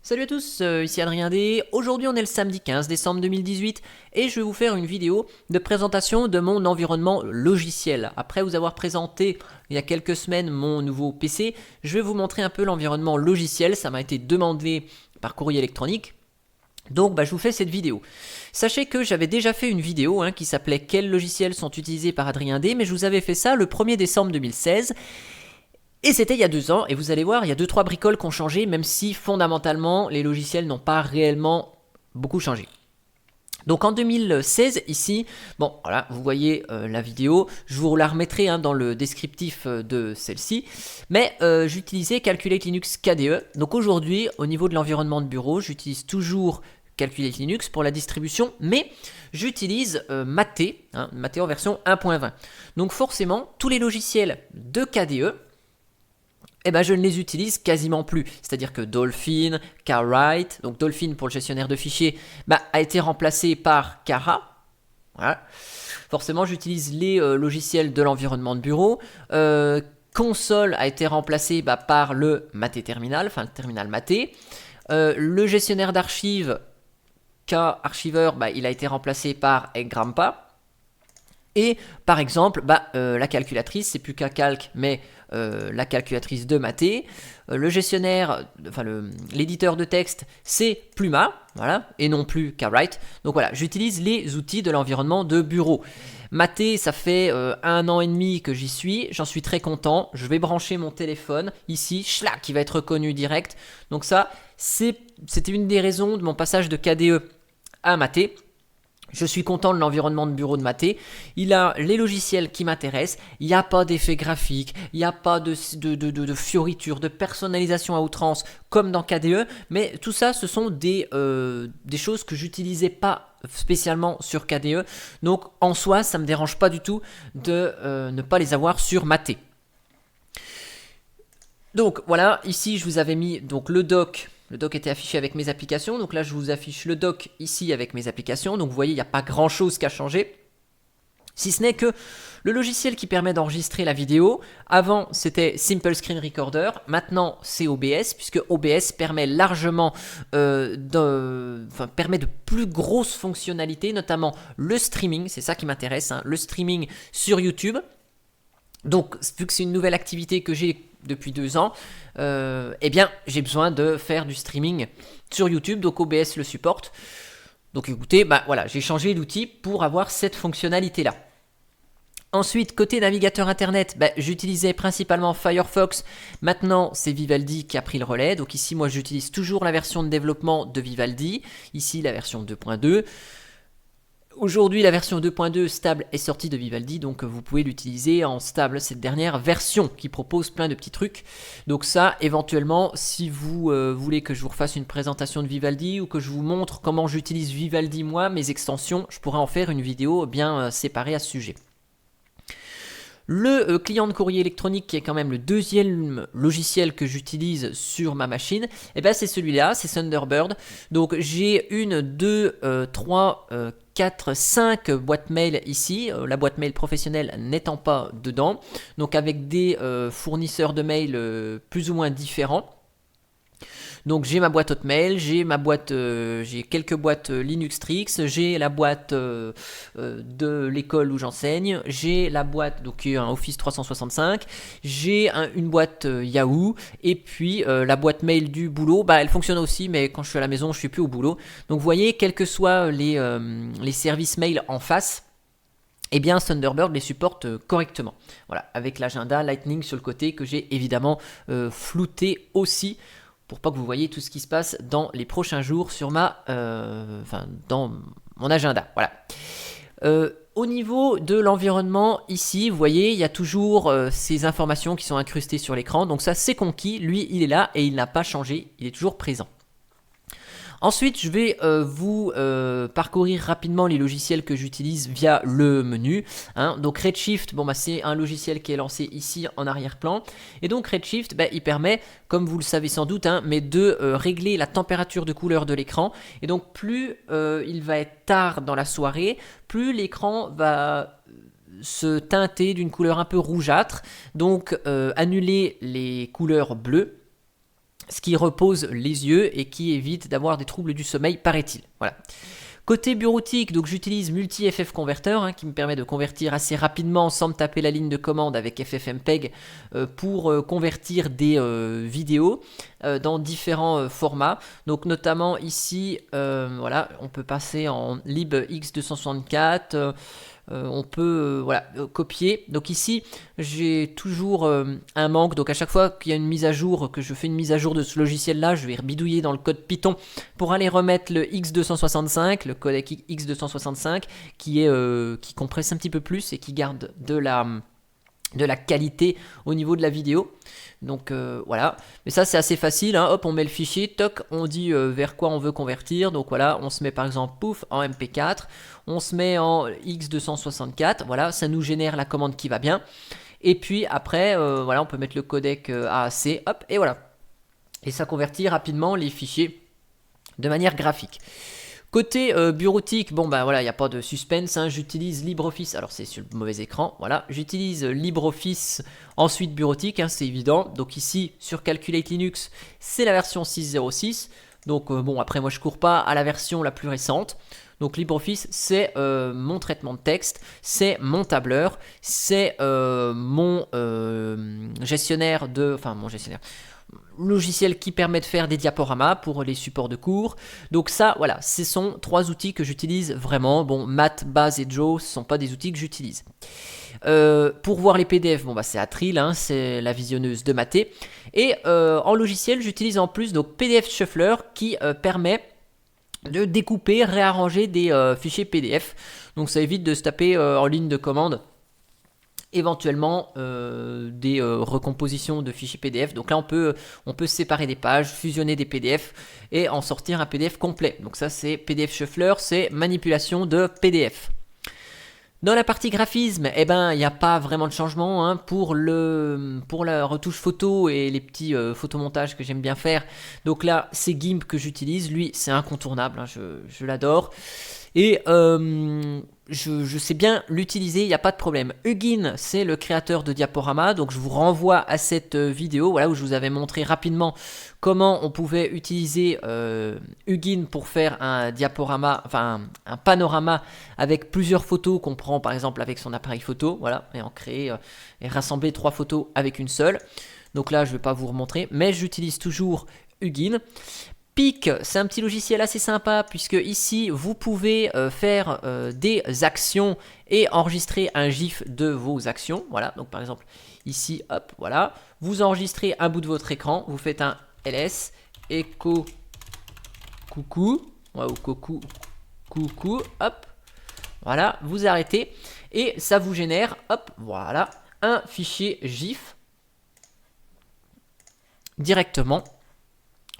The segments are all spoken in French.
Salut à tous, ici Adrien D. Aujourd'hui on est le samedi 15 décembre 2018 et je vais vous faire une vidéo de présentation de mon environnement logiciel. Après vous avoir présenté il y a quelques semaines mon nouveau PC, je vais vous montrer un peu l'environnement logiciel, ça m'a été demandé par courrier électronique. Donc je vous fais cette vidéo. Sachez que j'avais déjà fait une vidéo qui s'appelait Quels logiciels sont utilisés par Adrien D, mais je vous avais fait ça le 1er décembre 2016. Et c'était il y a 2 ans, et vous allez voir, il y a 2-3 bricoles qui ont changé, même si fondamentalement les logiciels n'ont pas réellement beaucoup changé. Donc en 2016, ici, bon voilà, vous voyez la vidéo, je vous la remettrai dans le descriptif de celle-ci, mais j'utilisais Calculate Linux KDE. Donc aujourd'hui, au niveau de l'environnement de bureau, j'utilise toujours Calculate Linux pour la distribution, mais j'utilise Mate, Mate en version 1.20. Donc forcément, tous les logiciels de KDE, je ne les utilise quasiment plus. C'est-à-dire que Dolphin, Carwrite, donc Dolphin pour le gestionnaire de fichiers, a été remplacé par Kara. Voilà. Forcément, j'utilise les logiciels de l'environnement de bureau. Console a été remplacé par le Mate Terminal, enfin le terminal Mate. Le gestionnaire d'archives, K-Archiveur, il a été remplacé par Grandpa. Et par exemple, la calculatrice, c'est plus K-Calc, mais la calculatrice de Mate. Le gestionnaire, l'éditeur de texte, c'est Pluma, voilà, et non plus Kwrite. Donc voilà, j'utilise les outils de l'environnement de bureau. Mate, ça fait 1 an et demi que j'y suis, j'en suis très content. Je vais brancher mon téléphone ici, schlac, qui va être reconnu direct. Donc ça, c'était une des raisons de mon passage de KDE à Mate. Je suis content de l'environnement de bureau de Mate. Il a les logiciels qui m'intéressent. Il n'y a pas d'effet graphique. Il n'y a pas de fioritures, de personnalisation à outrance comme dans KDE. Mais tout ça, ce sont des choses que j'utilisais pas spécialement sur KDE. Donc en soi, ça ne me dérange pas du tout de ne pas les avoir sur Mate. Donc voilà, ici je vous avais mis le doc. Le doc était affiché avec mes applications, donc là je vous affiche le doc ici avec mes applications, donc vous voyez il n'y a pas grand chose qui a changé, si ce n'est que le logiciel qui permet d'enregistrer la vidéo, avant c'était Simple Screen Recorder, maintenant c'est OBS, puisque OBS permet largement permet de plus grosses fonctionnalités, notamment le streaming, c'est ça qui m'intéresse, le streaming sur YouTube. Donc vu que c'est une nouvelle activité que j'ai depuis 2 ans, j'ai besoin de faire du streaming sur YouTube, donc OBS le supporte. Donc écoutez, voilà, j'ai changé d'outil pour avoir cette fonctionnalité là. Ensuite, côté navigateur internet, j'utilisais principalement Firefox. Maintenant, c'est Vivaldi qui a pris le relais. Donc ici, moi, j'utilise toujours la version de développement de Vivaldi. Ici, la version 2.2. Aujourd'hui, la version 2.2 stable est sortie de Vivaldi, donc vous pouvez l'utiliser en stable, cette dernière version qui propose plein de petits trucs. Donc ça, éventuellement, si vous voulez que je vous refasse une présentation de Vivaldi ou que je vous montre comment j'utilise Vivaldi moi, mes extensions, je pourrais en faire une vidéo bien séparée à ce sujet. Le client de courrier électronique, qui est quand même le deuxième logiciel que j'utilise sur ma machine, c'est celui-là, c'est Thunderbird. Donc j'ai 1, 2, 3, 4, 5 boîtes mail ici, la boîte mail professionnelle n'étant pas dedans, donc avec des fournisseurs de mail plus ou moins différents. Donc j'ai ma boîte Hotmail, j'ai quelques boîtes Linuxtrix, j'ai la boîte de l'école où j'enseigne, j'ai la boîte qui est un Office 365, j'ai une boîte Yahoo, et puis la boîte mail du boulot, elle fonctionne aussi, mais quand je suis à la maison, je suis plus au boulot. Donc vous voyez, quels que soient les services mail en face, Thunderbird les supporte correctement. Voilà, avec l'agenda Lightning sur le côté que j'ai évidemment flouté aussi, pour pas que vous voyez tout ce qui se passe dans les prochains jours sur dans mon agenda. Voilà. Au niveau de l'environnement, ici, vous voyez, il y a toujours ces informations qui sont incrustées sur l'écran. Donc ça, c'est conquis. Lui, il est là et il n'a pas changé. Il est toujours présent. Ensuite, je vais vous parcourir rapidement les logiciels que j'utilise via le menu. Donc Redshift, c'est un logiciel qui est lancé ici en arrière-plan. Et donc Redshift, il permet, comme vous le savez sans doute, de régler la température de couleur de l'écran. Et donc plus il va être tard dans la soirée, plus l'écran va se teinter d'une couleur un peu rougeâtre. Donc annuler les couleurs bleues. ce qui repose les yeux et qui évite d'avoir des troubles du sommeil, paraît-il. Voilà. Côté bureautique, donc j'utilise Multi-FF Converter qui me permet de convertir assez rapidement sans me taper la ligne de commande avec FFmpeg pour convertir des vidéos dans différents formats. Donc notamment ici, voilà, on peut passer en libx264. On peut copier. Donc ici, j'ai toujours un manque. Donc à chaque fois qu'il y a une mise à jour, que je fais une mise à jour de ce logiciel-là, je vais bidouiller dans le code Python pour aller remettre le X265, le codec X265, qui compresse un petit peu plus et qui garde de la qualité au niveau de la vidéo. Donc voilà, mais ça c'est assez facile, hein. Hop, on met le fichier, toc, on dit vers quoi on veut convertir. Donc voilà, on se met par exemple pouf en MP4, on se met en X264, voilà, ça nous génère la commande qui va bien. Et puis après, voilà, on peut mettre le codec AAC, hop, et voilà. Et ça convertit rapidement les fichiers de manière graphique. Côté bureautique, bon ben voilà, il n'y a pas de suspense, hein, j'utilise LibreOffice, alors c'est sur le mauvais écran, voilà, j'utilise LibreOffice, ensuite bureautique, hein, c'est évident, donc ici sur Calculate Linux, c'est la version 6.06, donc bon après moi je cours pas à la version la plus récente, donc LibreOffice c'est mon traitement de texte, c'est mon tableur, c'est mon gestionnaire de, enfin mon gestionnaire, logiciel qui permet de faire des diaporamas pour les supports de cours. Donc ça, voilà, ce sont 3 outils que j'utilise vraiment. Bon, Math, Base et Joe, ce ne sont pas des outils que j'utilise. Pour voir les PDF, bon bah c'est Atril, hein, c'est la visionneuse de Maté. Et en logiciel, j'utilise en plus donc PDF Shuffler qui permet de découper, réarranger des fichiers PDF. Donc ça évite de se taper en ligne de commande éventuellement des recompositions de fichiers PDF. Donc là on peut séparer des pages, fusionner des PDF et en sortir un PDF complet. Donc ça c'est PDF Shuffler, c'est manipulation de PDF. Dans la partie graphisme, eh ben, il n'y a pas vraiment de changement, hein, pour la retouche photo et les petits photomontages que j'aime bien faire. Donc là, c'est GIMP que j'utilise. Lui, c'est incontournable, hein, je l'adore. Et je sais bien l'utiliser, il n'y a pas de problème. Hugin, c'est le créateur de diaporama, donc je vous renvoie à cette vidéo, voilà, où je vous avais montré rapidement comment on pouvait utiliser Hugin pour faire un diaporama, enfin un panorama avec plusieurs photos qu'on prend par exemple avec son appareil photo, voilà, et en créer et rassembler 3 photos avec une seule. Donc là, je ne vais pas vous remontrer, mais j'utilise toujours Hugin. Pic, c'est un petit logiciel assez sympa puisque ici vous pouvez faire des actions et enregistrer un GIF de vos actions. Voilà, donc par exemple ici, hop, voilà, vous enregistrez un bout de votre écran, vous faites un ls echo coucou, ouais, ou coucou, hop, voilà, vous arrêtez et ça vous génère, hop, voilà, un fichier GIF directement.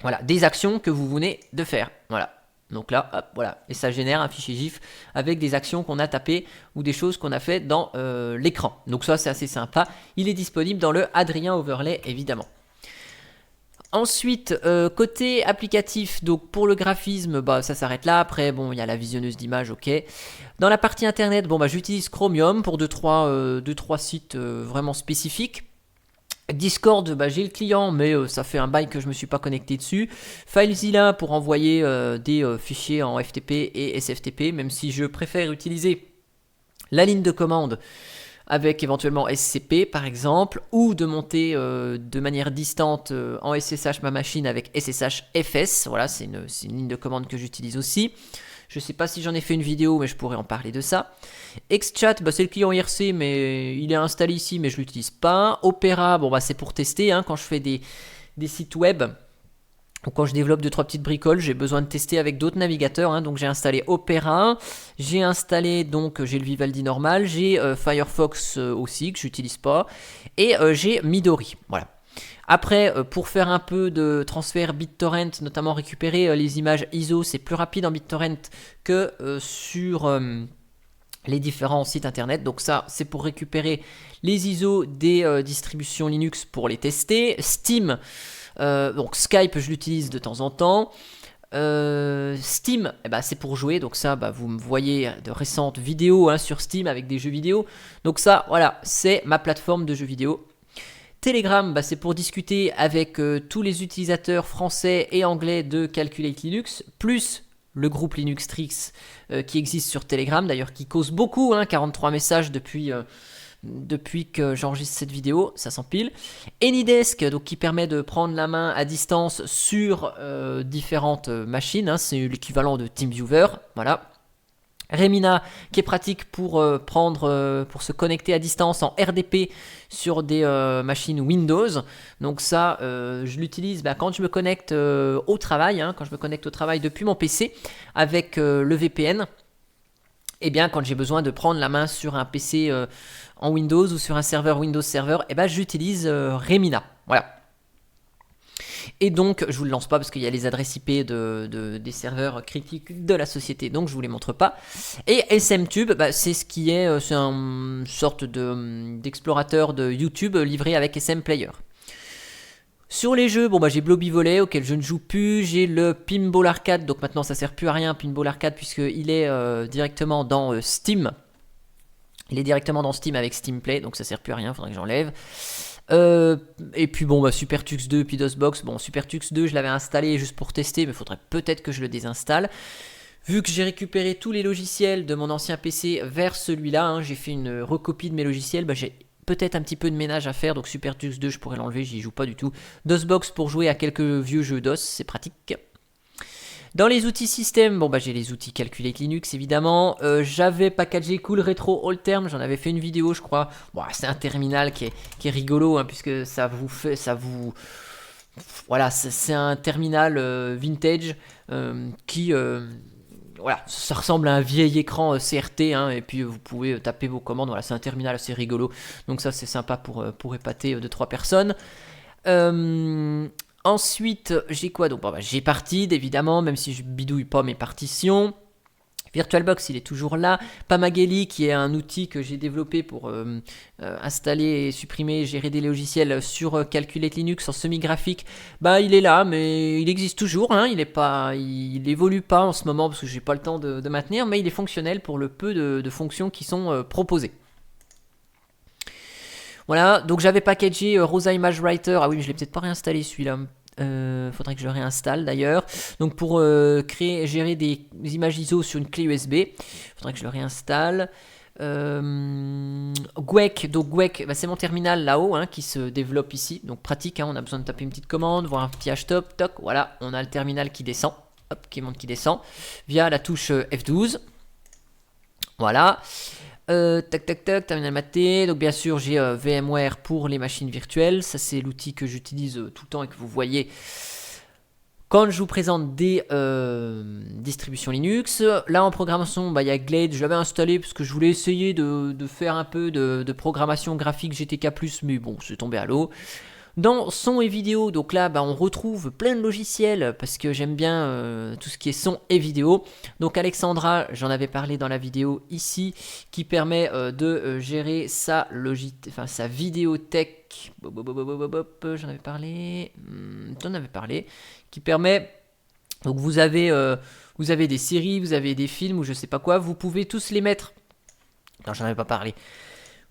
Voilà, des actions que vous venez de faire. Voilà. Donc là, hop, voilà. Et ça génère un fichier GIF avec des actions qu'on a tapées ou des choses qu'on a fait dans l'écran. Donc ça, c'est assez sympa. Il est disponible dans le Adrien Overlay, évidemment. Ensuite, côté applicatif, donc pour le graphisme, bah, ça s'arrête là. Après, bon, il y a la visionneuse d'images, ok. Dans la partie internet, bon, bah, j'utilise Chromium pour 2-3 sites vraiment spécifiques. Discord, bah, j'ai le client, mais ça fait un bail que je me suis pas connecté dessus. FileZilla pour envoyer des fichiers en FTP et SFTP, même si je préfère utiliser la ligne de commande avec éventuellement SCP par exemple, ou de monter de manière distante en SSH ma machine avec SSH-FS. Voilà, c'est une ligne de commande que j'utilise aussi. Je ne sais pas si j'en ai fait une vidéo, mais je pourrais en parler de ça. XChat, bah, c'est le client IRC, mais il est installé ici, mais je ne l'utilise pas. Opera, bon, bah, c'est pour tester, hein, quand je fais des sites web. Ou quand je développe 2-3 petites bricoles, j'ai besoin de tester avec d'autres navigateurs, hein, donc j'ai installé Opera, j'ai installé donc j'ai le Vivaldi normal, j'ai Firefox aussi que j'utilise pas, et j'ai Midori, voilà. Après, pour faire un peu de transfert BitTorrent, notamment récupérer les images ISO, c'est plus rapide en BitTorrent que sur les différents sites internet. Donc ça, c'est pour récupérer les ISO des distributions Linux pour les tester. Steam, donc Skype, je l'utilise de temps en temps. Steam, eh ben, c'est pour jouer, donc ça, bah, vous me voyez de récentes vidéos, hein, sur Steam avec des jeux vidéo. Donc ça, voilà, c'est ma plateforme de jeux vidéo. Telegram, c'est pour discuter avec tous les utilisateurs français et anglais de Calculate Linux, plus le groupe Linuxtrix qui existe sur Telegram, d'ailleurs qui cause beaucoup, 43 messages depuis que j'enregistre cette vidéo, ça s'empile. AnyDesk, donc qui permet de prendre la main à distance sur différentes machines, c'est l'équivalent de TeamViewer, voilà. Remina, qui est pratique pour pour se connecter à distance en RDP sur des machines Windows. Donc ça, je l'utilise quand je me connecte au travail, quand je me connecte au travail depuis mon PC avec le VPN. Et bien quand j'ai besoin de prendre la main sur un PC en Windows ou sur un serveur Windows Server, j'utilise Remina. Voilà. Et donc, je vous le lance pas parce qu'il y a les adresses IP des serveurs critiques de la société, donc je vous les montre pas. Et SMTube, c'est ce qui est, c'est une sorte d'explorateur de YouTube livré avec SM Player. Sur les jeux, j'ai Blobby Volley auquel je ne joue plus, j'ai le Pinball Arcade, donc maintenant ça sert plus à rien Pinball Arcade puisqu'il est directement dans Steam. Il est directement dans Steam avec Steam Play, donc ça sert plus à rien, faudrait que j'enlève. Et puis Super Tux 2 puis DOSBox. Super Tux 2 je l'avais installé juste pour tester, mais il faudrait peut-être que je le désinstalle. Vu que j'ai récupéré tous les logiciels de mon ancien PC vers celui-là, j'ai fait une recopie de mes logiciels, j'ai peut-être un petit peu de ménage à faire, donc Super Tux 2 je pourrais l'enlever, j'y joue pas du tout. DOSBox pour jouer à quelques vieux jeux DOS, c'est pratique. Dans les outils système, j'ai les outils Calculate Linux évidemment. J'avais packagé Cool Retro All Term, j'en avais fait une vidéo je crois. C'est un terminal qui est rigolo puisque voilà, c'est un terminal vintage qui voilà, ça ressemble à un vieil écran CRT et puis vous pouvez taper vos commandes. Voilà, c'est un terminal assez rigolo. Donc ça c'est sympa pour épater 2-3 personnes. Ensuite, j'ai quoi donc j'ai Partid, évidemment, même si je bidouille pas mes partitions. VirtualBox, il est toujours là. Pamageli, qui est un outil que j'ai développé pour installer et supprimer, gérer des logiciels sur Calculate Linux en semi-graphique. Il est là, mais il existe toujours. Il évolue pas en ce moment parce que j'ai pas le temps de maintenir, mais il est fonctionnel pour le peu de fonctions qui sont proposées. Voilà, donc j'avais packagé Rosa Image Writer. Ah oui, mais je l'ai peut-être pas réinstallé celui-là. Faudrait que je le réinstalle d'ailleurs. Donc pour gérer des images ISO sur une clé USB, faudrait que je le réinstalle. Gwek, donc Gwek, c'est mon terminal là-haut qui se développe ici. Donc pratique, on a besoin de taper une petite commande, voir un petit hashtag, toc, voilà, on a le terminal qui descend, hop, qui monte, qui descend, via la touche F12. Voilà. Terminal maté. Donc bien sûr j'ai VMware pour les machines virtuelles. Ça c'est l'outil que j'utilise tout le temps et que vous voyez quand je vous présente des distributions Linux. Là en programmation, il y a Glade. Je l'avais installé parce que je voulais essayer de faire un peu de programmation graphique GTK+, mais bon, c'est tombé à l'eau. Dans son et vidéo, donc là on retrouve plein de logiciels parce que j'aime bien tout ce qui est son et vidéo. Donc Alexandra, j'en avais parlé dans la vidéo ici, qui permet de gérer sa vidéothèque. J'en avais parlé, qui permet, donc vous avez des séries, vous avez des films ou je sais pas quoi, vous pouvez tous les mettre. Non, j'en avais pas parlé.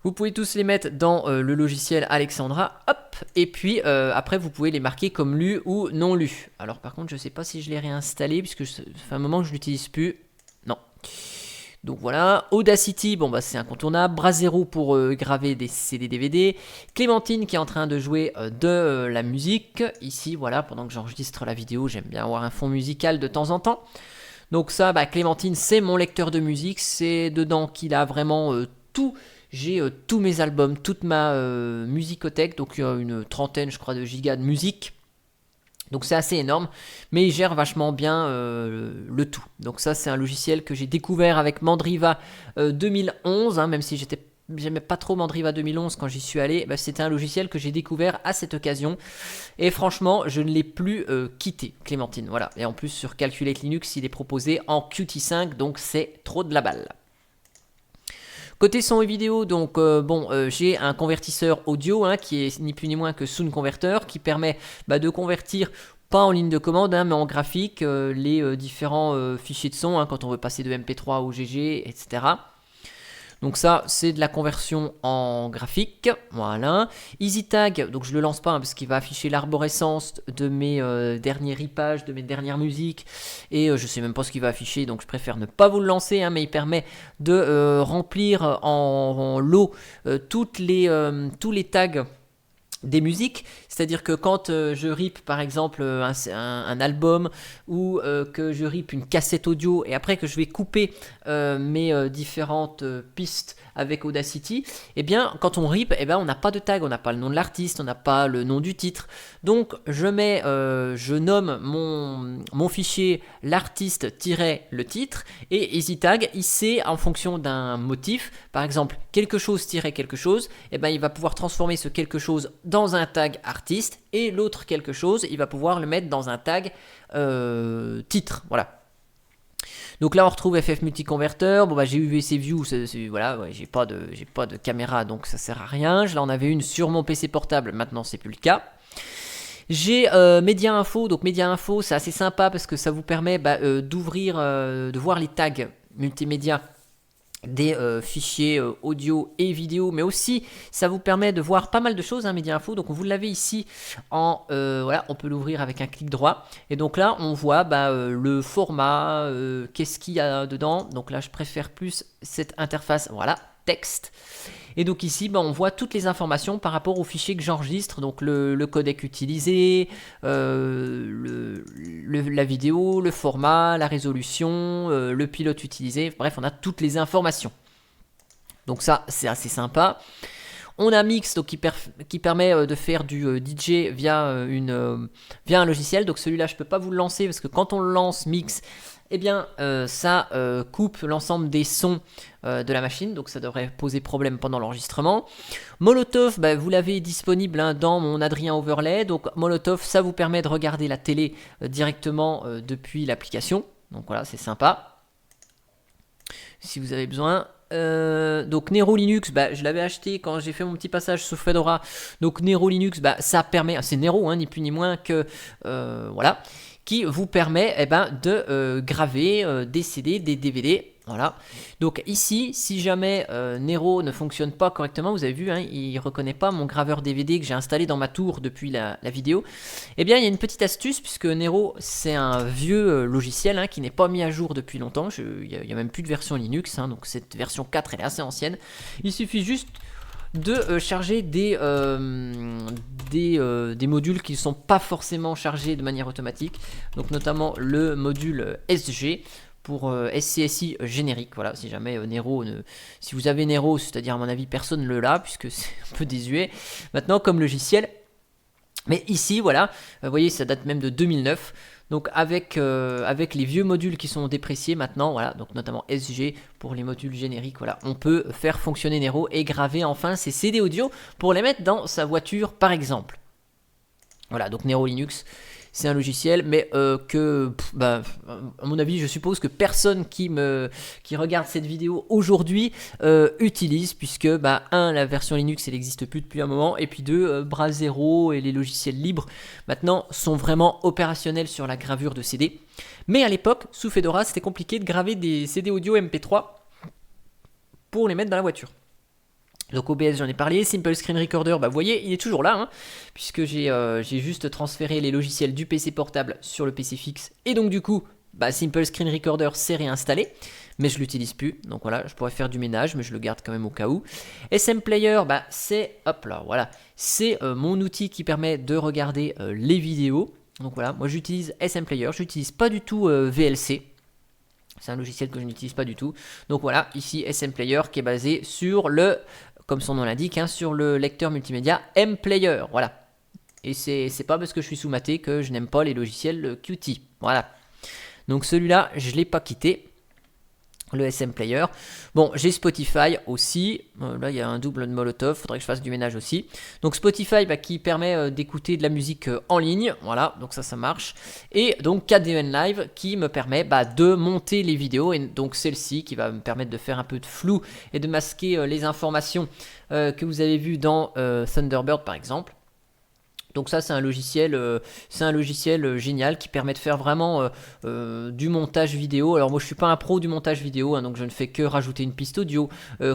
Vous pouvez tous les mettre dans le logiciel Alexandra, hop, et puis après vous pouvez les marquer comme lus ou non lus. Alors par contre je sais pas si je l'ai réinstallé puisque ça fait un moment que je l'utilise plus. Non. Donc voilà, Audacity, c'est incontournable. Brasero pour graver des CD DVD. Clémentine qui est en train de jouer de la musique. Ici voilà, pendant que j'enregistre la vidéo, j'aime bien avoir un fond musical de temps en temps. Donc ça, Clémentine c'est mon lecteur de musique, c'est dedans qu'il a vraiment tout. J'ai tous mes albums, toute ma musicothèque, donc une trentaine je crois de gigas de musique. Donc c'est assez énorme, mais il gère vachement bien le tout. Donc ça c'est un logiciel que j'ai découvert avec Mandriva 2011, même si j'aimais pas trop Mandriva 2011 quand j'y suis allé. C'était un logiciel que j'ai découvert à cette occasion. Et franchement, je ne l'ai plus quitté, Clémentine. Voilà. Et en plus sur Calculate Linux, il est proposé en Qt5, donc c'est trop de la balle. Côté son et vidéo, donc j'ai un convertisseur audio qui est ni plus ni moins que Sound Converter qui permet de convertir pas en ligne de commande mais en graphique les différents fichiers de son quand on veut passer de MP3 au GG, etc. Donc ça, c'est de la conversion en graphique. Voilà. EasyTag, donc je le lance pas hein, parce qu'il va afficher l'arborescence de mes derniers ripages, de mes dernières musiques. Et je sais même pas ce qu'il va afficher, donc je préfère ne pas vous le lancer. Hein, mais il permet de remplir en lot tous les tags des musiques, c'est-à-dire que quand je rip par exemple un album ou que je rip une cassette audio et après que je vais couper mes différentes pistes avec Audacity, et bien quand on rip, et bien on n'a pas de tag, on n'a pas le nom de l'artiste, on n'a pas le nom du titre, donc je nomme mon fichier l'artiste-le titre et EasyTag il sait en fonction d'un motif, par exemple quelque chose-quelque chose, et bien il va pouvoir transformer ce quelque chose dans un tag artiste et l'autre quelque chose il va pouvoir le mettre dans un tag titre, voilà. Donc là on retrouve FF Multiconverter. Bon bah j'ai UVC View, voilà, ouais, j'ai pas de caméra donc ça sert à rien. Je l'en avais une sur mon PC portable, maintenant c'est plus le cas. J'ai Média Info, donc Média Info c'est assez sympa parce que ça vous permet d'ouvrir, de voir les tags multimédia des fichiers audio et vidéo, mais aussi ça vous permet de voir pas mal de choses, hein, Média Info. Donc vous l'avez ici voilà, on peut l'ouvrir avec un clic droit et donc là on voit le format, qu'est-ce qu'il y a dedans. Donc là je préfère plus cette interface, voilà, texte. Et donc ici, on voit toutes les informations par rapport au fichier que j'enregistre, donc le codec utilisé, la vidéo, le format, la résolution, le pilote utilisé, bref, on a toutes les informations. Donc ça, c'est assez sympa. On a Mix donc, qui permet de faire du DJ via un logiciel. Donc celui-là, je ne peux pas vous le lancer parce que quand on le lance Mix, eh bien ça coupe l'ensemble des sons de la machine, donc ça devrait poser problème pendant l'enregistrement. Molotov, vous l'avez disponible hein, dans mon Adrien Overlay. Donc Molotov, ça vous permet de regarder la télé directement depuis l'application. Donc voilà, c'est sympa. Si vous avez besoin. Donc Nero Linux, je l'avais acheté quand j'ai fait mon petit passage sous Fedora. Donc Nero Linux, ça permet, c'est Nero, hein, ni plus ni moins que voilà, qui vous permet de graver des CD, des DVD. Voilà. Donc ici, si jamais Nero ne fonctionne pas correctement, vous avez vu, hein, il ne reconnaît pas mon graveur DVD que j'ai installé dans ma tour depuis la vidéo. Eh bien, il y a une petite astuce, puisque Nero, c'est un vieux logiciel hein, qui n'est pas mis à jour depuis longtemps. Il n'y a même plus de version Linux, hein, donc cette version 4, elle est assez ancienne. Il suffit juste de charger des modules qui ne sont pas forcément chargés de manière automatique. Donc notamment le module SG, pour SCSI générique, voilà, si jamais Nero, si vous avez Nero, c'est-à-dire à mon avis personne ne l'a, puisque c'est un peu désuet maintenant comme logiciel, mais ici voilà, vous voyez ça date même de 2009, donc avec les vieux modules qui sont dépréciés maintenant, voilà, donc notamment SG pour les modules génériques, voilà, on peut faire fonctionner Nero et graver enfin ses CD audio pour les mettre dans sa voiture par exemple. Voilà, donc Nero Linux, c'est un logiciel, mais à mon avis, je suppose que personne qui regarde cette vidéo aujourd'hui utilise, puisque, la version Linux, elle n'existe plus depuis un moment, et puis deux, Brasero et les logiciels libres, maintenant, sont vraiment opérationnels sur la gravure de CD. Mais à l'époque, sous Fedora, c'était compliqué de graver des CD audio MP3 pour les mettre dans la voiture. Donc OBS j'en ai parlé, Simple Screen Recorder, vous voyez il est toujours là, hein, puisque j'ai juste transféré les logiciels du PC portable sur le PC fixe, et donc du coup Simple Screen Recorder s'est réinstallé, mais je l'utilise plus, donc voilà, je pourrais faire du ménage, mais je le garde quand même au cas où. SM Player, c'est, hop là, voilà, c'est mon outil qui permet de regarder les vidéos, donc voilà, moi j'utilise SM Player, j'utilise pas du tout VLC. C'est un logiciel que je n'utilise pas du tout. Donc voilà, ici SM Player qui est basé sur comme son nom l'indique, hein, sur le lecteur multimédia M-Player, voilà. Et c'est pas parce que je suis sous Maté que je n'aime pas les logiciels Qt, voilà. Donc celui-là, je ne l'ai pas quitté, le SM Player. Bon, j'ai Spotify aussi, là il y a un double de Molotov, faudrait que je fasse du ménage aussi. Donc Spotify qui permet d'écouter de la musique en ligne, voilà, donc ça marche. Et donc KDN Live qui me permet de monter les vidéos, et donc celle-ci qui va me permettre de faire un peu de flou et de masquer les informations que vous avez vues dans Thunderbird par exemple. Donc ça c'est un logiciel génial qui permet de faire vraiment du montage vidéo. Alors moi je suis pas un pro du montage vidéo, hein, donc je ne fais que rajouter une piste audio,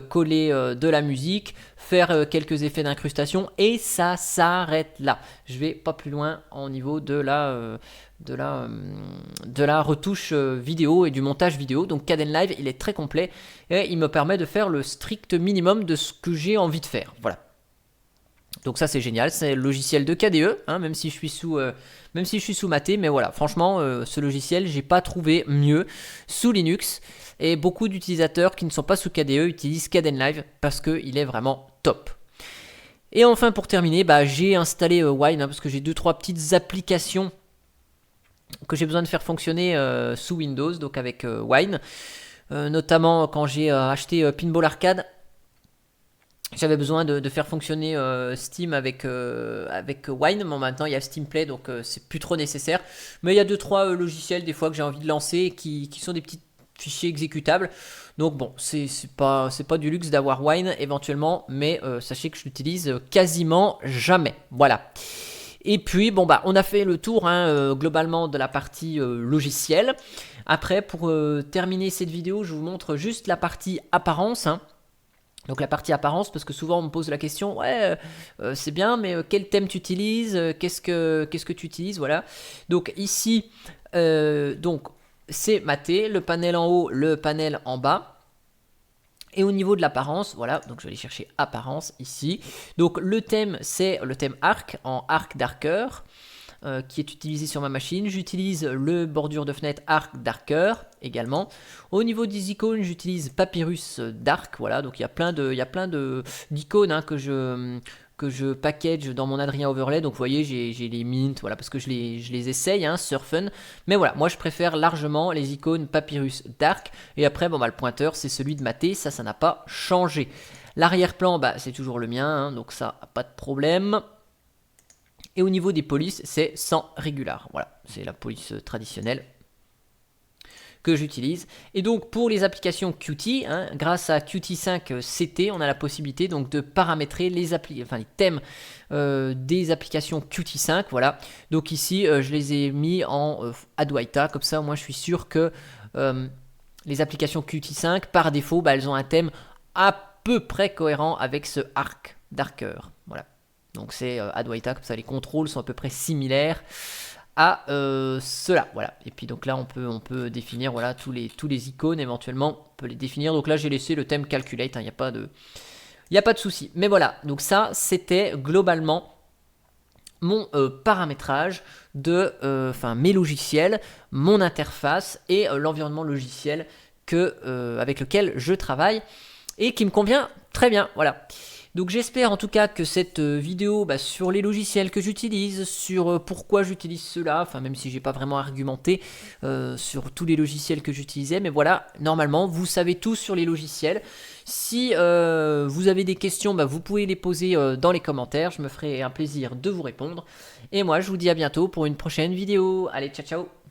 coller de la musique, faire quelques effets d'incrustation et ça s'arrête là. Je vais pas plus loin au niveau de la retouche vidéo et du montage vidéo. Donc Kdenlive il est très complet et il me permet de faire le strict minimum de ce que j'ai envie de faire. Voilà. Donc ça c'est génial, c'est le logiciel de KDE, hein, même si je suis sous Maté, mais voilà, franchement ce logiciel j'ai pas trouvé mieux sous Linux et beaucoup d'utilisateurs qui ne sont pas sous KDE utilisent Kdenlive parce qu'il est vraiment top. Et enfin pour terminer, j'ai installé Wine hein, parce que j'ai 2-3 petites applications que j'ai besoin de faire fonctionner sous Windows, donc avec Wine, notamment quand j'ai acheté Pinball Arcade. J'avais besoin de faire fonctionner Steam avec Wine, mais maintenant il y a Steam Play, donc c'est plus trop nécessaire. Mais il y a 2-3 logiciels des fois que j'ai envie de lancer qui sont des petits fichiers exécutables. Donc bon, c'est pas du luxe d'avoir Wine éventuellement, mais sachez que je l'utilise quasiment jamais. Voilà. Et puis bon on a fait le tour hein, globalement de la partie logicielle. Après pour terminer cette vidéo, je vous montre juste la partie apparence. Hein. Donc la partie apparence, parce que souvent on me pose la question, ouais, c'est bien, mais quel thème tu utilises, qu'est-ce que tu utilises, voilà. Donc ici, donc c'est Maté, le panel en haut, le panel en bas. Et au niveau de l'apparence, voilà, donc je vais aller chercher apparence ici. Donc le thème, c'est le thème Arc, en Arc Darker. Qui est utilisé sur ma machine. J'utilise le bordure de fenêtre Arc Darker également. Au niveau des icônes, j'utilise Papyrus Dark. Voilà, donc il y a plein d'icônes hein, que je package dans mon Adrien Overlay. Donc vous voyez, j'ai les mint, voilà, parce que je les essaye, hein, surfen. Mais voilà, moi je préfère largement les icônes Papyrus Dark. Et après, le pointeur, c'est celui de Maté, ça n'a pas changé. L'arrière-plan, c'est toujours le mien, hein, donc ça, pas de problème. Et au niveau des polices, c'est sans régular. Voilà, c'est la police traditionnelle que j'utilise. Et donc pour les applications Qt, hein, grâce à Qt5 CT, on a la possibilité donc de paramétrer les thèmes des applications Qt5. Voilà. Donc ici, je les ai mis en Adwaita, comme ça, moi je suis sûr que les applications Qt5, par défaut, elles ont un thème à peu près cohérent avec ce Arc Darker. Voilà. Donc c'est Adwaita, comme ça les contrôles sont à peu près similaires à cela. Voilà. Et puis donc là on peut définir voilà, tous les icônes éventuellement, on peut les définir. Donc là j'ai laissé le thème Calculate, il n'y a pas de souci. Mais voilà, donc ça c'était globalement mon paramétrage de mes logiciels, mon interface et l'environnement logiciel avec lequel je travaille et qui me convient très bien. Voilà. Donc j'espère en tout cas que cette vidéo sur les logiciels que j'utilise, sur pourquoi j'utilise cela, même si j'ai pas vraiment argumenté sur tous les logiciels que j'utilisais, mais voilà, normalement vous savez tout sur les logiciels. Si vous avez des questions, vous pouvez les poser dans les commentaires, je me ferai un plaisir de vous répondre. Et moi je vous dis à bientôt pour une prochaine vidéo. Allez, ciao ciao.